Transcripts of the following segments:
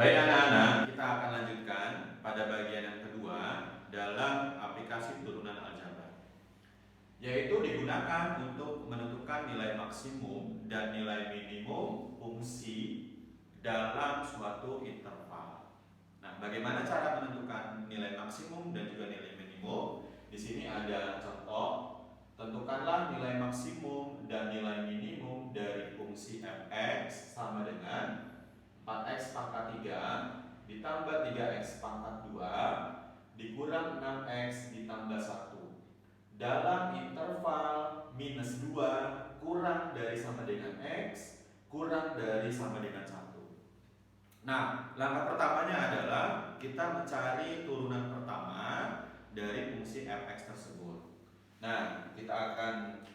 Baik anak-anak, kita akan lanjutkan pada bagian yang kedua dalam aplikasi turunan aljabar, yaitu digunakan untuk menentukan nilai maksimum dan nilai minimum fungsi dalam suatu interval. Nah, bagaimana cara menentukan nilai maksimum dan juga nilai minimum? Di sini ada contoh. Tentukanlah nilai maksimum dan nilai minimum dari fungsi f(x) sama dengan 4x pangkat 3 ditambah 3x pangkat 2 dikurang 6x ditambah 1 dalam interval minus 2 kurang dari sama dengan x kurang dari sama dengan 1. Nah, langkah pertamanya adalah kita mencari turunan pertama dari fungsi f(x) tersebut. Nah, kita akan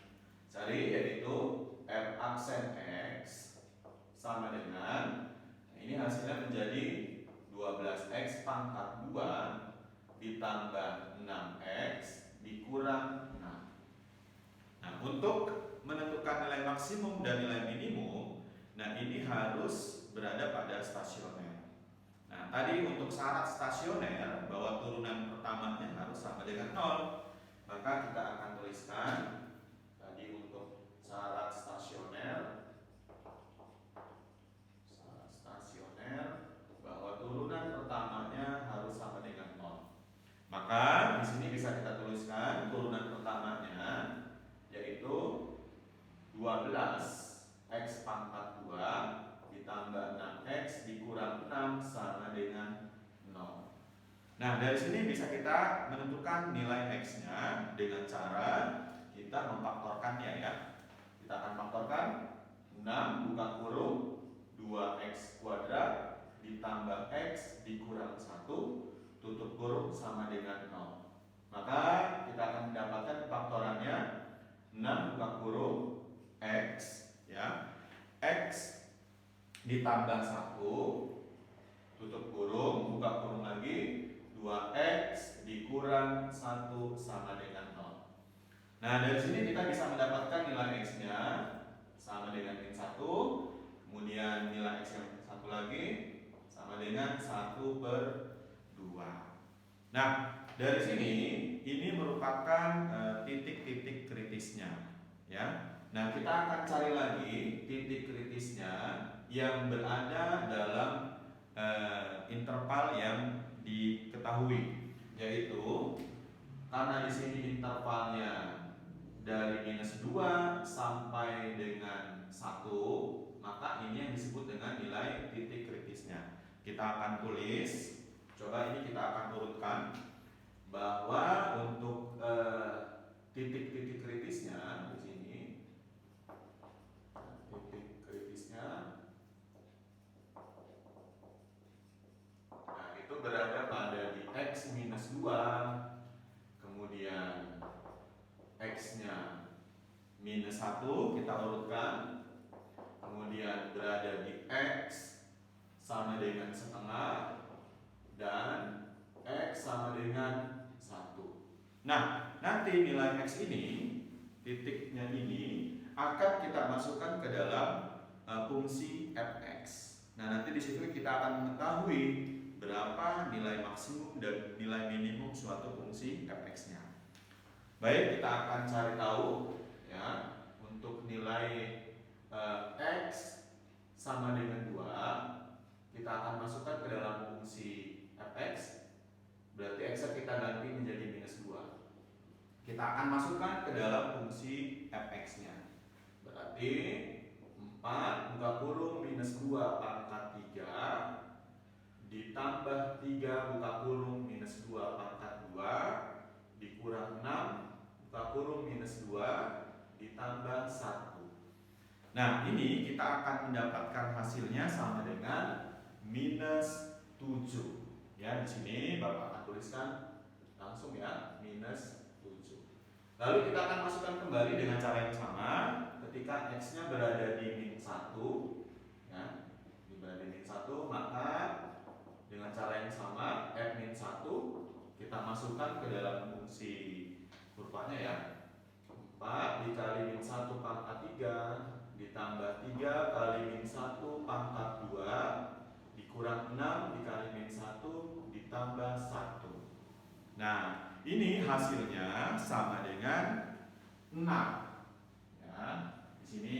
cari yaitu f aksen x sama dengan, ini hasilnya menjadi 12x pangkat 2 ditambah 6x dikurang 6. Nah, untuk menentukan nilai maksimum dan nilai minimum, nah ini harus berada pada stasioner. Nah, tadi untuk syarat stasioner bahwa turunan pertamanya harus sama dengan 0, maka kita akan tuliskan tadi untuk syarat stasioner bahwa turunan pertamanya harus sama dengan 0. Maka di sini bisa kita tuliskan turunan pertamanya yaitu 12x pangkat 2 ditambah 6x dikurang 6 sama dengan 0. Nah, dari sini bisa kita menentukan nilai x-nya dengan cara kita memfaktorkannya ya. Kita akan faktorkan 6 buka kurung 2x kuadrat ditambah x dikurang 1 tutup kurung sama dengan 0. Maka kita akan mendapatkan faktorannya 6 buka kurung x ya. X ditambah 1 tutup kurung buka kurung lagi 2x dikurang 1 sama dengan 0. Nah, dari sini kita bisa mendapatkan nilai x-nya sama dengan min 1, kemudian nilai x yang satu lagi sama dengan 1/2. Nah, dari sini ini merupakan titik-titik kritisnya ya. Nah, kita akan cari lagi titik kritisnya yang berada dalam interval yang diketahui, yaitu karena di sini intervalnya dari minus 2 sampai dengan 1, maka ini yang disebut dengan nilai titik kritisnya. Kita akan tulis, coba ini kita akan urutkan bahwa untuk titik-titik kritisnya di sini, titik kritisnya, nah itu berada pada di x minus 2, kemudian x-nya minus 1 kita urutkan, kemudian berada di x sama dengan setengah dan x sama dengan 1. Nah, nanti nilai x ini, titiknya ini akan kita masukkan ke dalam fungsi f(x). Nah, nanti di situ kita akan mengetahui berapa nilai maksimum dan nilai minimum suatu fungsi f(x)-nya. Baik, kita akan cari tahu ya, untuk nilai x sama dengan 2, kita akan masukkan ke dalam fungsi f(x). Berarti x kita ganti menjadi minus 2. Kita akan masukkan ke dalam fungsi f(x)-nya. Berarti 4 buka kurung minus 2 pangkat 3 ditambah 3 buka kurung minus 2 pangkat 2 dikurang 6 buka kurung minus 2 ditambah 1. Nah, ini kita akan mendapatkan hasilnya sama dengan minus 7. Ya, di sini Bapak akan tuliskan langsung ya, minus 7. Lalu kita akan masukkan kembali dengan cara yang sama ketika x-nya berada di min 1 ya, berada di min 1, maka dengan cara yang sama f min 1 kita masukkan ke dalam fungsi kurvanya ya. 4 dikali min 1 pangkat 3 ditambah 3 kali min 1 pangkat 2 dikurang 6 dikali min 1 ditambah 1. Nah, ini hasilnya sama dengan 6. Ya, di sini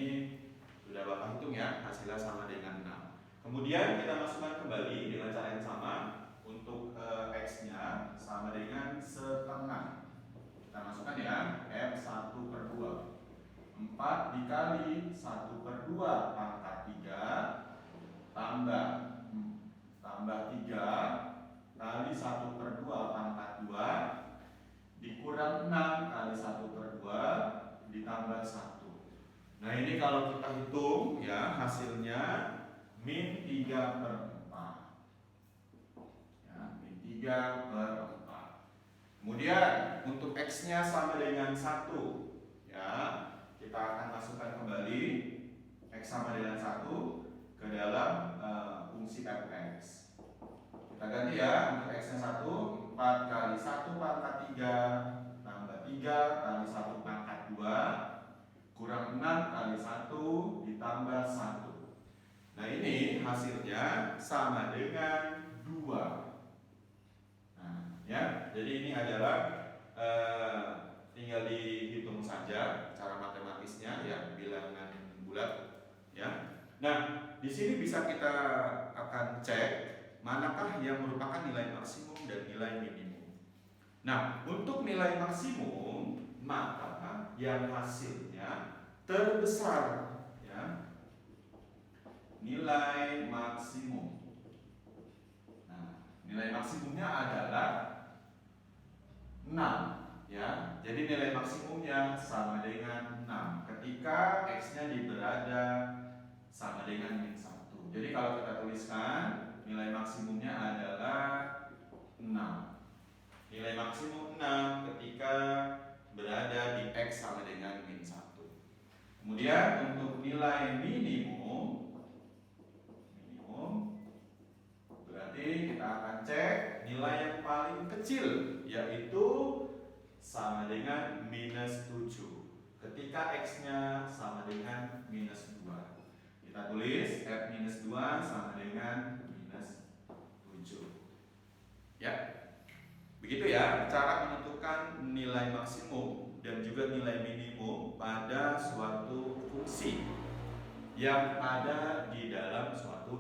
sudah Bapak hitung ya, hasilnya sama dengan 6. Kemudian kita masukkan kembali dengan cara yang sama untuk X-nya sama dengan setengah. Kita masukkan ya, M1/2. 4 dikali 1/2 pangkat 3 tambah 3 kali 1/2 pangkat 2 dikurang 6 kali 1/2 ditambah 1. Nah, ini kalau kita hitung ya, hasilnya min 3/4. Ya, min 3/4. Kemudian untuk X-nya sama dengan 1. Ya, kita akan masukkan kembali X sama dengan 1 ke dalam fungsi fx. Kita ganti ya, untuk X-nya 1, 4 kali 1 pangkat 3 tambah 3 kali 1 pangkat 2 kurang 6 kali 1 ditambah 1. Nah, ini hasilnya sama dengan 2. Nah, ya, jadi ini adalah tinggal dihitung saja cara matematisnya ya, bilangan bulat ya. Nah, di sini bisa kita akan cek manakah yang merupakan nilai maksimum dan nilai minimum. Nah, untuk nilai maksimum maka yang hasilnya terbesar ya. Nilai maksimum. Nah, nilai maksimumnya adalah 6 ya. Jadi nilai maksimumnya sama dengan 6 ketika X-nya berada sama dengan min 1. Jadi kalau kita tuliskan nilai maksimumnya adalah 6. Nilai maksimum 6 ketika berada di X sama dengan min 1. Kemudian untuk nilai minimum berarti kita akan cek nilai yang paling kecil, yaitu sama dengan minus 7 ketika X-nya sama dengan minus 2. Kita tulis F minus 2 sama dengan minus 7. Ya, begitu ya cara menentukan nilai maksimum dan juga nilai minimum pada suatu fungsi yang ada di dalam suatu